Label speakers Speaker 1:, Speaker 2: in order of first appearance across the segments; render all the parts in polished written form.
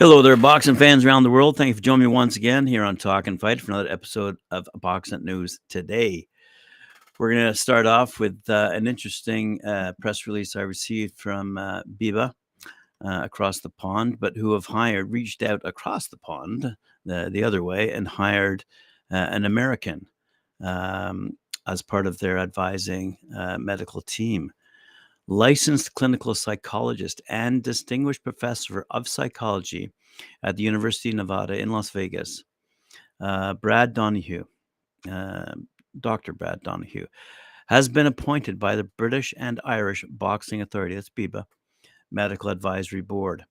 Speaker 1: Hello there, boxing fans around the world. Thank you for joining me once again here on Talkin Fight for another episode of Boxing News Today. We're going to start off with an interesting press release I received from BIBA across the pond, but who have reached out across the pond the other way and hired an American as part of their advising medical team. Licensed clinical psychologist and distinguished professor of psychology at the University of Nevada in Las Vegas, Brad Donahue, uh, Dr. Brad Donahue, has been appointed by the British and Irish Boxing Authority, that's BIBA, Medical Advisory Board.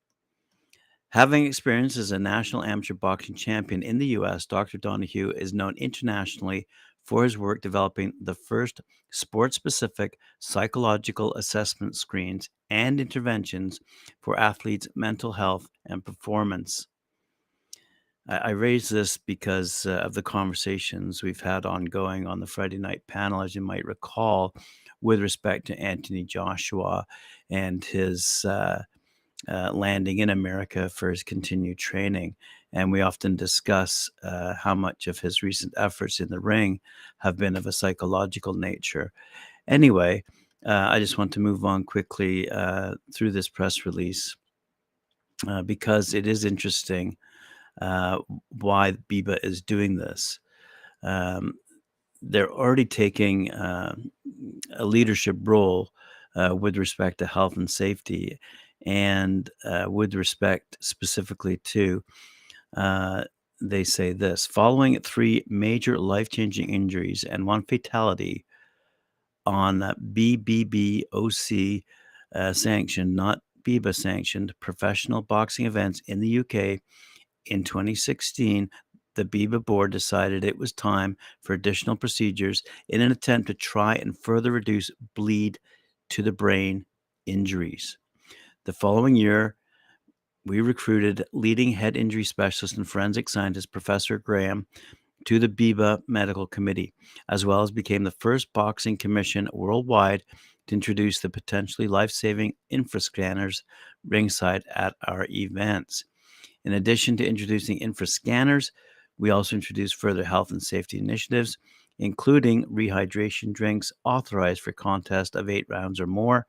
Speaker 1: Having experience as a national amateur boxing champion in the U.S., Dr. Donahue is known internationally for his work developing the first sport-specific psychological assessment screens and interventions for athletes' mental health and performance. I raise this because of the conversations we've had ongoing on the Friday night panel, as you might recall, with respect to Anthony Joshua and his landing in America for his continued training. And we often discuss how much of his recent efforts in the ring have been of a psychological nature. Anyway, I just want to move on quickly through this press release because it is interesting why BIBA is doing this. They're already taking a leadership role with respect to health and safety, and with respect specifically to, they say this, following 3 major life-changing injuries and 1 fatality on BBBOC sanctioned, not BIBA sanctioned, professional boxing events in the UK in 2016, the BIBA board decided it was time for additional procedures in an attempt to try and further reduce bleed to the brain injuries. The following year, we recruited leading head injury specialist and forensic scientist Professor Graham to the BIBA Medical Committee, as well as became the first boxing commission worldwide to introduce the potentially life-saving infrascanners ringside at our events. In addition to introducing infrascanners, we also introduced further health and safety initiatives, including rehydration drinks authorized for contest of 8 rounds or more,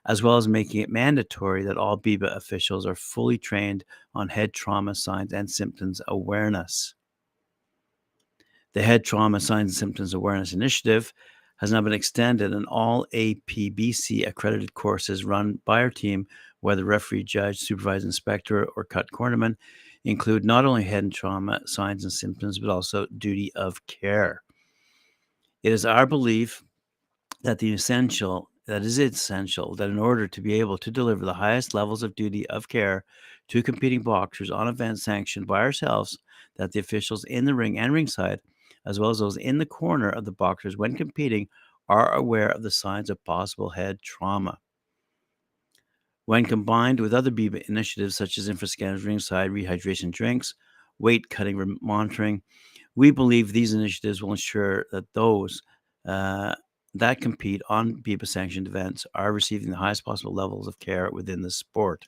Speaker 1: as well as making it mandatory that all BIBA officials are fully trained on head trauma signs and symptoms awareness. The Head Trauma Signs and Symptoms Awareness Initiative has now been extended, and all APBC accredited courses run by our team, whether referee, judge, supervised inspector, or cut cornerman, include not only head and trauma signs and symptoms, but also duty of care. It is our belief that it is essential that in order to be able to deliver the highest levels of duty of care to competing boxers on events sanctioned by ourselves, that the officials in the ring and ringside, as well as those in the corner of the boxers when competing, are aware of the signs of possible head trauma. When combined with other BIBA initiatives such as infrascanners ringside, rehydration drinks, weight cutting monitoring, we believe these initiatives will ensure that those that compete on BIBA sanctioned events are receiving the highest possible levels of care within the sport.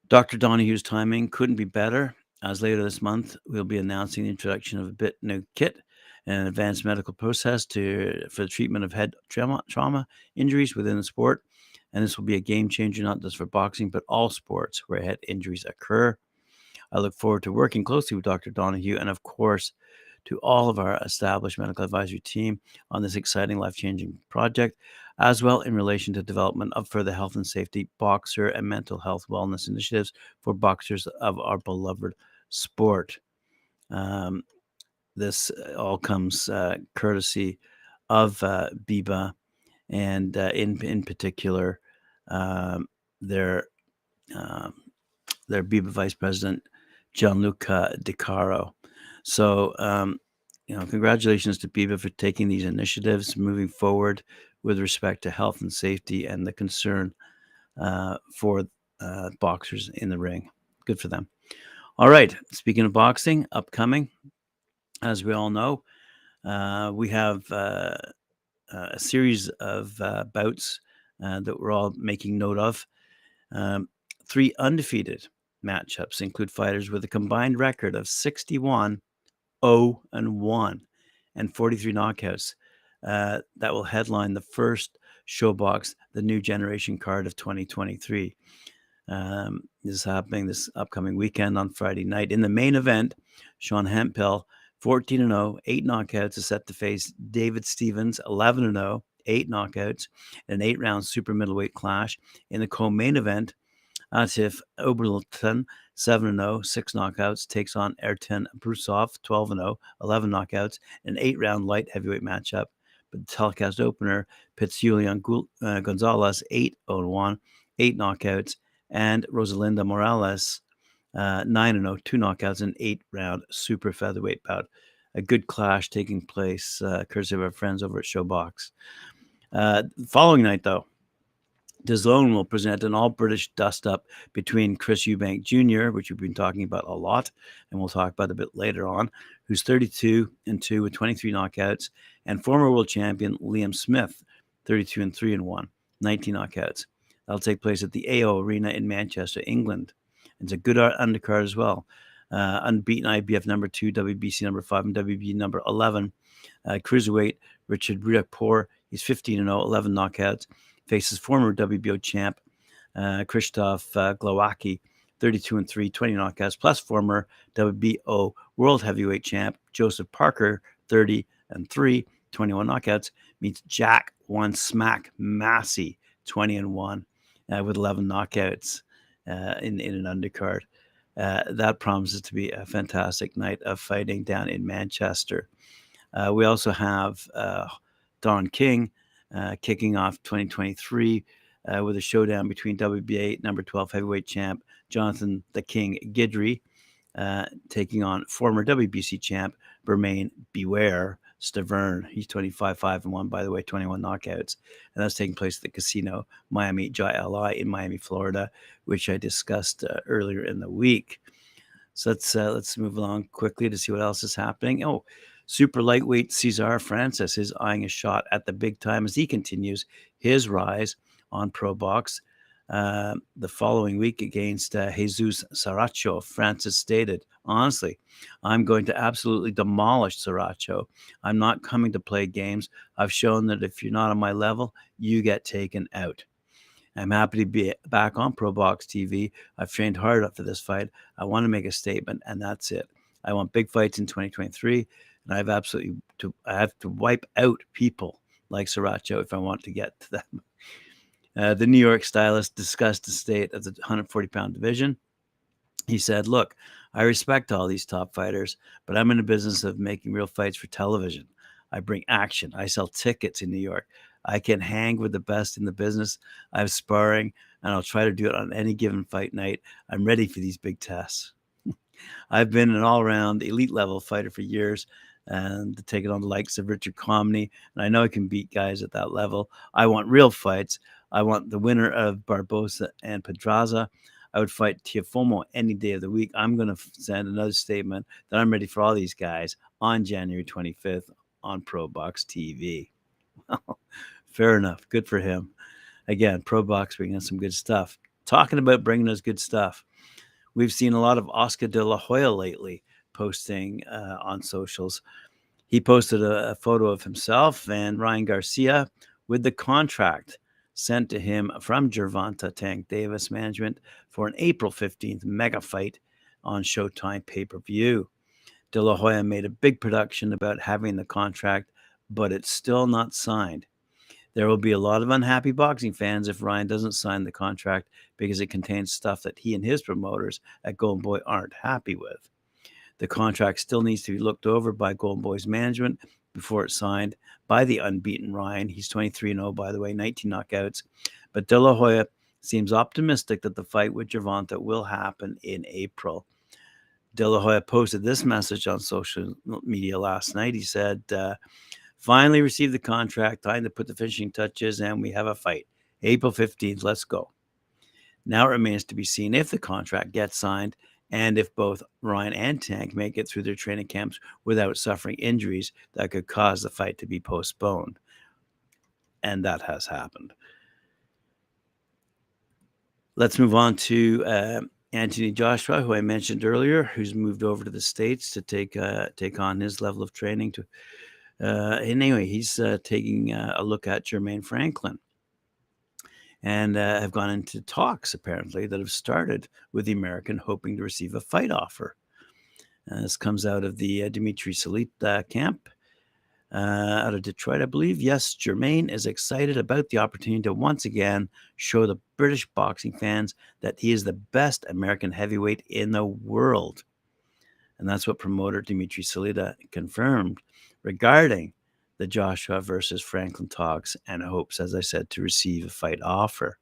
Speaker 1: Dr. Donahue's timing couldn't be better, as later this month we'll be announcing the introduction of a bit new kit, an advanced medical process for the treatment of head trauma injuries within the sport. And this will be a game changer, not just for boxing, but all sports where head injuries occur. I look forward to working closely with Dr. Donahue and, of course, to all of our established medical advisory team on this exciting life-changing project, as well in relation to development of further health and safety, boxer and mental health wellness initiatives for boxers of our beloved sport. This all comes courtesy of BIBA, and in particular, their BIBA Vice President, Gianluca De Caro. So, congratulations to BIBA for taking these initiatives, moving forward with respect to health and safety and the concern for boxers in the ring. Good for them. All right. Speaking of boxing, upcoming, as we all know, we have a series of bouts that we're all making note of. 3 undefeated matchups include fighters with a combined record of 61, 0-1, and 43 knockouts that will headline the first Showbox, the New Generation card of 2023. This is happening this upcoming weekend on Friday night. In the main event, Sean Hemphill, 14-0, 8 knockouts, is set to face David Stevens, 11-0, 8 knockouts, in an 8-round super middleweight clash. In the co-main event, Atif Oberlton, 7-0, 6 knockouts, takes on Ertan Brusov, 12-0, 11 knockouts, in an 8-round light heavyweight matchup. But the telecast opener pits Julian Gonzalez, 8-1, 8 knockouts, and Rosalinda Morales, 9-0, 2 knockouts, in an 8-round super featherweight bout. A good clash taking place courtesy of our friends over at Showbox. The following night, though, DAZN will present an all-British dust-up between Chris Eubank Jr., which we've been talking about a lot, and we'll talk about a bit later on, who's 32-2 with 23 knockouts, and former world champion Liam Smith, 32-3-1, 19 knockouts. That'll take place at the AO Arena in Manchester, England. It's a good undercard as well. Unbeaten IBF number 2, WBC number 5, and WB number 11. Cruiserweight Richard Riakporhe, he's 15-0, 11 knockouts. Faces former WBO champ Krzysztof Glowacki, 32-3, 20 knockouts, plus former WBO world heavyweight champ Joseph Parker, 30-3, 21 knockouts, meets Jack One Smack Massey, 20-1, with 11 knockouts in an undercard. That promises to be a fantastic night of fighting down in Manchester. We also have Don King kicking off 2023 with a showdown between WBA number 12 heavyweight champ Jonathan the King Guidry taking on former WBC champ Bermain Beware Stavern. He's 25-5-1, by the way, 21 knockouts. And that's taking place at the Casino Miami Jai Alai in Miami, Florida, which I discussed earlier in the week. So let's move along quickly to see what else is happening. Oh, super lightweight Cesar Francis is eyeing a shot at the big time as he continues his rise on Pro Box. The following week against Jesus Saracho, Francis stated, honestly, I'm going to absolutely demolish Saracho. I'm not coming to play games. I've shown that if you're not on my level, you get taken out. I'm happy to be back on Pro Box TV. I've trained hard for this fight. I want to make a statement, and that's it. I want big fights in 2023, and I have to wipe out people like Saracho if I want to get to them. The New York stylist discussed the state of the 140-pound division. He said, look, I respect all these top fighters, but I'm in the business of making real fights for television. I bring action. I sell tickets in New York. I can hang with the best in the business. I have sparring, and I'll try to do it on any given fight night. I'm ready for these big tests. I've been an all-around elite-level fighter for years, and taking on the likes of Richard Comey, and I know I can beat guys at that level. I want real fights. I want the winner of Barbosa and Pedraza. I would fight Tiafomo any day of the week. I'm going to send another statement that I'm ready for all these guys on January 25th on Pro Box TV. Well, fair enough. Good for him. Again, Pro Box bringing us some good stuff. Talking about bringing us good stuff, we've seen a lot of Oscar de la Hoya lately posting on socials. He posted a photo of himself and Ryan Garcia with the contract sent to him from Gervonta Tank Davis management for an April 15th mega fight on Showtime pay-per-view. De La Hoya made a big production about having the contract, but it's still not signed. There will be a lot of unhappy boxing fans if Ryan doesn't sign the contract because it contains stuff that he and his promoters at Golden Boy aren't happy with. The contract still needs to be looked over by Golden Boy's management before it's signed by the unbeaten Ryan. He's 23-0, by the way, 19 knockouts. But De La Hoya seems optimistic that the fight with Gervonta will happen in April. De La Hoya posted this message on social media last night. He said, finally received the contract, time to put the finishing touches, and we have a fight. April 15th, let's go. Now it remains to be seen if the contract gets signed and if both Ryan and Tank make it through their training camps without suffering injuries that could cause the fight to be postponed. And that has happened. Let's move on to Anthony Joshua, who I mentioned earlier, who's moved over to the States to take on his level of training. Anyway, he's taking a look at Jermaine Franklin, and have gone into talks apparently that have started with the American, hoping to receive a fight offer. This comes out of the Dimitri Salita camp. Out of Detroit, I believe. Yes, Jermaine is excited about the opportunity to once again show the British boxing fans that he is the best American heavyweight in the world. And that's what promoter Dimitri Salita confirmed regarding the Joshua versus Franklin talks and hopes, as I said, to receive a fight offer.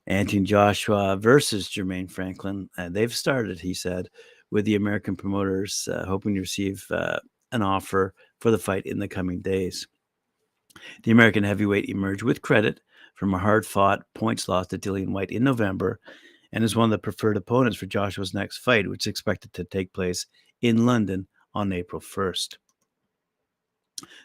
Speaker 1: Anthony Joshua versus Jermaine Franklin, they've started, he said, with the American promoters hoping to receive an offer for the fight in the coming days. The American heavyweight emerged with credit from a hard-fought points loss to Dillian Whyte in November and is one of the preferred opponents for Joshua's next fight, which is expected to take place in London on April 1st.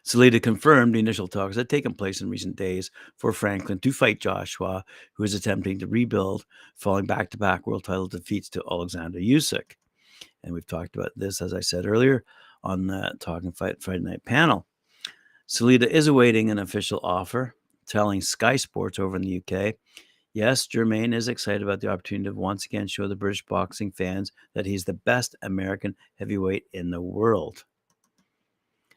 Speaker 1: Salita confirmed the initial talks had taken place in recent days for Franklin to fight Joshua, who is attempting to rebuild following back-to-back world title defeats to Alexander Usyk. And we've talked about this, as I said earlier, on the Talkin Friday Night panel. Salita is awaiting an official offer, telling Sky Sports over in the UK, yes, Jermaine is excited about the opportunity to once again show the British boxing fans that he's the best American heavyweight in the world.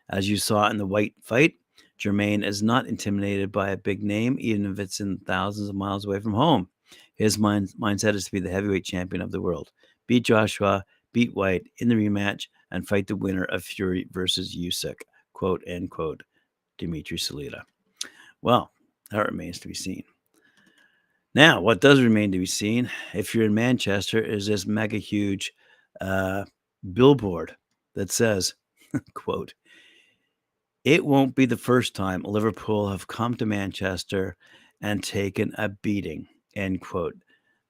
Speaker 1: As you saw in the Whyte fight, Jermaine is not intimidated by a big name, even if it's in thousands of miles away from home. His mindset is to be the heavyweight champion of the world. Beat Joshua, beat Whyte in the rematch, and fight the winner of Fury versus Usyk, quote, end quote, Dimitri Salita. Well, that remains to be seen. Now, what does remain to be seen, if you're in Manchester, is this mega huge billboard that says, quote, it won't be the first time Liverpool have come to Manchester and taken a beating, end quote.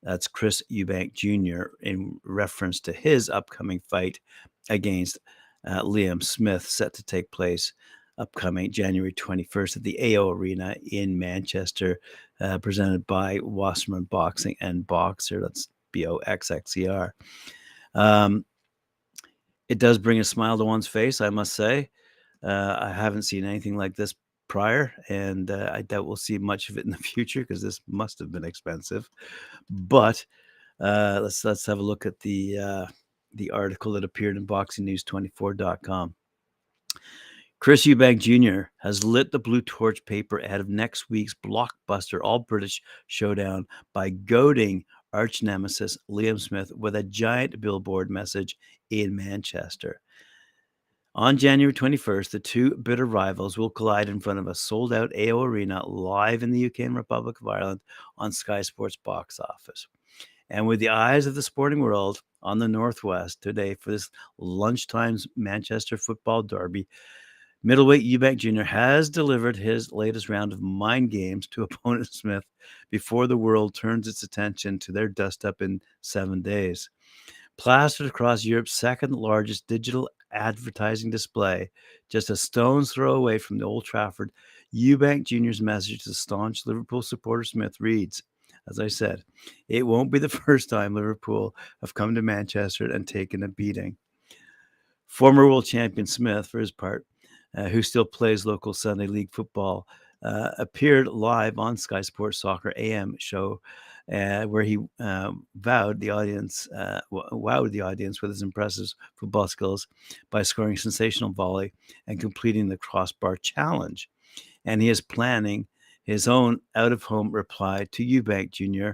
Speaker 1: That's Chris Eubank Jr. in reference to his upcoming fight against Liam Smith, set to take place upcoming January 21st at the AO Arena in Manchester, presented by Wasserman Boxing and Boxer. That's BOXXER. It does bring a smile to one's face, I must say. I haven't seen anything like this prior, and I doubt we'll see much of it in the future because this must have been expensive. But let's have a look at the article that appeared in BoxingNews24.com. Chris Eubank Jr. has lit the blue torch paper ahead of next week's blockbuster all-British showdown by goading arch nemesis Liam Smith with a giant billboard message in Manchester. On January 21st, the two bitter rivals will collide in front of a sold-out AO Arena live in the UK and Republic of Ireland on Sky Sports Box Office. And with the eyes of the sporting world on the Northwest today for this lunchtime Manchester football derby, middleweight Eubank Jr. has delivered his latest round of mind games to opponent Smith before the world turns its attention to their dust-up in 7 days. Plastered across Europe's second largest digital advertising display, just a stone's throw away from the Old Trafford, Eubank Jr.'s message to staunch Liverpool supporter Smith reads, as I said, it won't be the first time Liverpool have come to Manchester and taken a beating. Former world champion Smith, for his part, who still plays local Sunday League football, appeared live on Sky Sports Soccer AM show, where he wowed the audience with his impressive football skills by scoring a sensational volley and completing the crossbar challenge. And he is planning his own out-of-home reply to Eubank Jr.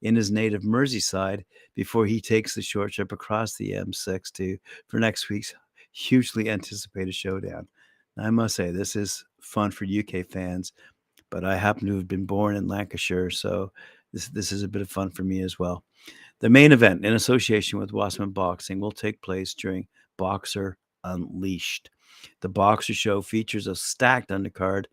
Speaker 1: in his native Merseyside before he takes the short trip across the M6 for next week's hugely anticipated showdown. Now, I must say, this is fun for UK fans, but I happen to have been born in Lancashire, so this is a bit of fun for me as well. The main event, in association with Wasserman Boxing, will take place during Boxer Unleashed. The Boxer show features a stacked undercard,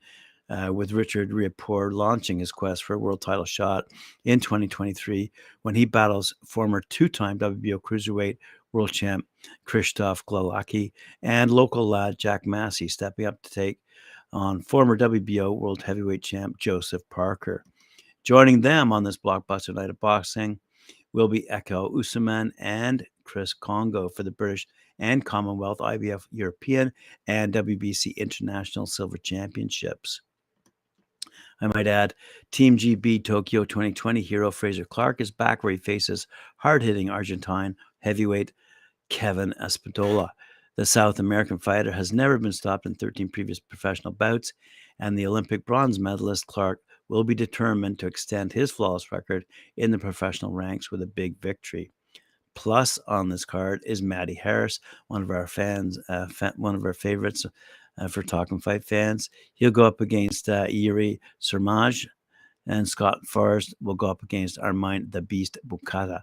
Speaker 1: with Richard Riakporhe launching his quest for a world title shot in 2023 when he battles former two-time WBO cruiserweight world champ Krzysztof Glalaki and local lad Jack Massey stepping up to take on former WBO world heavyweight champ Joseph Parker. Joining them on this blockbuster night of boxing will be Eko Usman and Chris Kongo for the British and Commonwealth, IBF European, and WBC International Silver Championships. I might add, Team GB Tokyo 2020 hero Fraser Clark is back, where he faces hard-hitting Argentine heavyweight Kevin Espadola. The South American fighter has never been stopped in 13 previous professional bouts, and the Olympic bronze medalist Clark will be determined to extend his flawless record in the professional ranks with a big victory. Plus, on this card is Matty Harris, one of our one of our favorites for Talkin' Fight fans. He'll go up against Yuri Sermaj, and Scott Forrest will go up against Armand the Beast Bukata.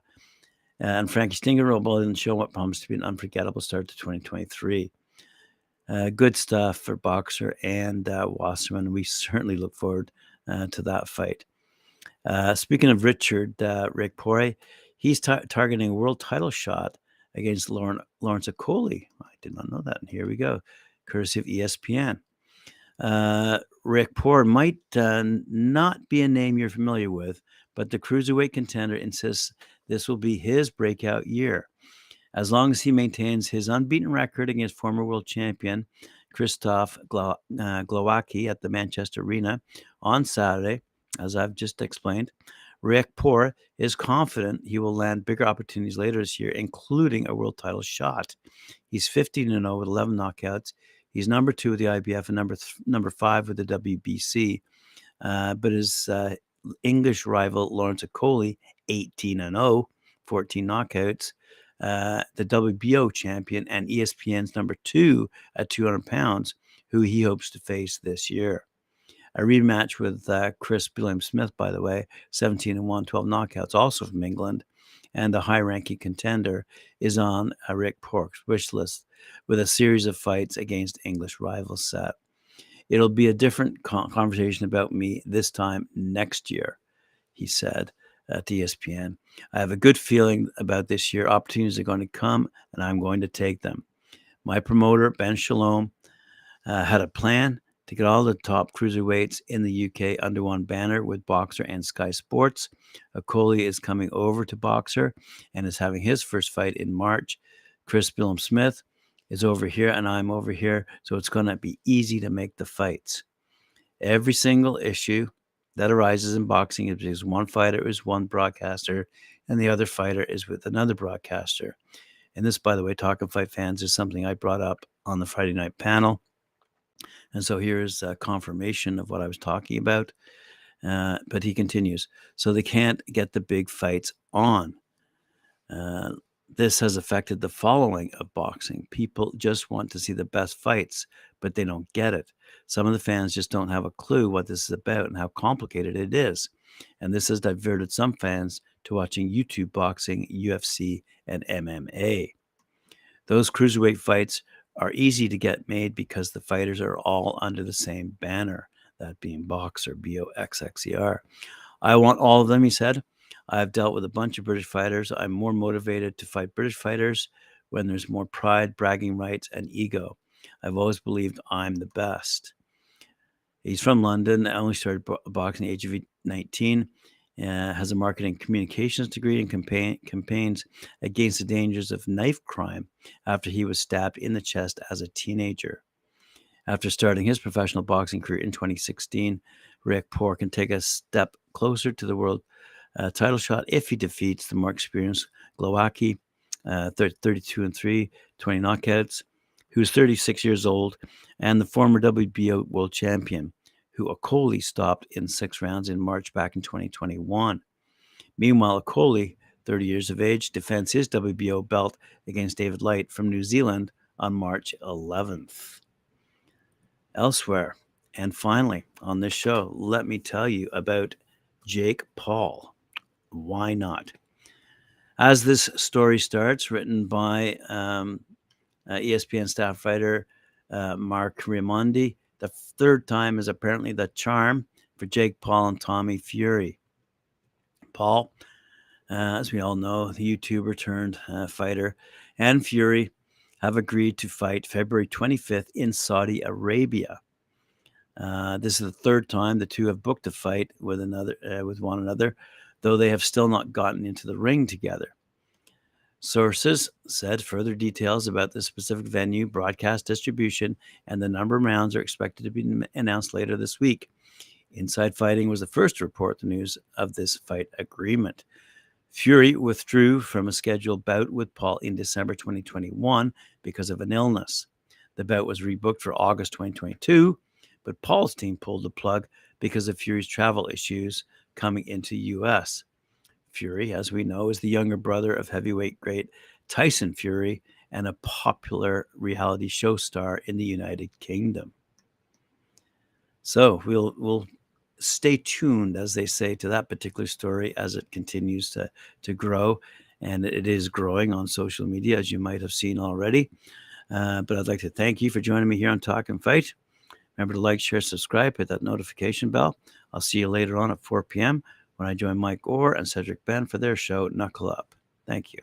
Speaker 1: And Frankie Stinger will in show what promised to be an unforgettable start to 2023. Good stuff for Boxer and Wasserman. We certainly look forward to that fight. Speaking of Richard Riakporhe, he's targeting a world title shot against Lawrence Okoli. I did not know that. And here we go, courtesy of ESPN. Riakporhe might not be a name you're familiar with, but the cruiserweight contender insists this will be his breakout year. As long as he maintains his unbeaten record against former world champion Krzysztof Glowacki at the Manchester Arena on Saturday, as I've just explained, Riakporhe is confident he will land bigger opportunities later this year, including a world title shot. He's 15-0 with 11 knockouts. He's number 2 with the IBF and number 5 with the WBC. But his English rival Lawrence Okoli, 18-0, 14 knockouts, the WBO champion and ESPN's number 2 at 200 pounds, who he hopes to face this year. A rematch with Chris Billiam-Smith, by the way, 17-1, 12 knockouts, also from England, and the high-ranking contender is on Riakporhe's wish list with a series of fights against English rivals set. It'll be a different conversation about me this time next year, he said at ESPN. I have a good feeling about this year. Opportunities are going to come, and I'm going to take them. My promoter, Ben Shalom, had a plan to get all the top cruiserweights in the UK under one banner with Boxer and Sky Sports. Okoli is coming over to Boxer and is having his first fight in March. Chris Billiam-Smith is over here, and I'm over here, so it's going to be easy to make the fights. Every single issue that arises in boxing is because one fighter is one broadcaster and the other fighter is with another broadcaster. And this, by the way, Talkin' Fight fans, is something I brought up on the Friday night panel. And so here's confirmation of what I was talking about. But he continues. So they can't get the big fights on. This has affected the following of boxing. People just want to see the best fights, but they don't get it. Some of the fans just don't have a clue what this is about and how complicated it is. And this has diverted some fans to watching YouTube boxing, UFC, and MMA. Those cruiserweight fights are easy to get made because the fighters are all under the same banner, that being Boxer, BOXXER. I want all of them, he said. I've dealt with a bunch of British fighters. I'm more motivated to fight British fighters when there's more pride, bragging rights, and ego. I've always believed I'm the best. He's from London. I only started boxing at the age of 19. Has a marketing communications degree and campaigns against the dangers of knife crime after he was stabbed in the chest as a teenager. After starting his professional boxing career in 2016, Riakporhe can take a step closer to the world title shot if he defeats the more experienced Glowacki, 32-3, 20 knockouts, who's 36 years old, and the former WBO world champion, who Okoli stopped in 6 rounds in March back in 2021. Meanwhile, Okoli, 30 years of age, defends his WBO belt against David Light from New Zealand on March 11th. Elsewhere, and finally, on this show, let me tell you about Jake Paul. Why not? As this story starts, written by ESPN staff writer Mark Raimondi, the third time is apparently the charm for Jake Paul and Tommy Fury. Paul, as we all know, the YouTuber turned fighter, and Fury have agreed to fight February 25th in Saudi Arabia. This is the third time the two have booked a fight with one another, though they have still not gotten into the ring together. Sources said further details about the specific venue, broadcast distribution, and the number of rounds are expected to be announced later this week. Inside Fighting was the first to report the news of this fight agreement. Fury withdrew from a scheduled bout with Paul in December 2021 because of an illness. The bout was rebooked for August 2022, but Paul's team pulled the plug because of Fury's travel issues coming into U.S. Fury, as we know, is the younger brother of heavyweight great Tyson Fury and a popular reality show star in the United Kingdom. So we'll stay tuned, as they say, to that particular story as it continues to grow, and it is growing on social media, as you might have seen already. But I'd like to thank you for joining me here on Talk and Fight. Remember to like, share, subscribe, hit that notification bell. I'll see you later on at 4 p.m. when I join Mike Orr and Cedric Ben for their show, Knuckle Up. Thank you.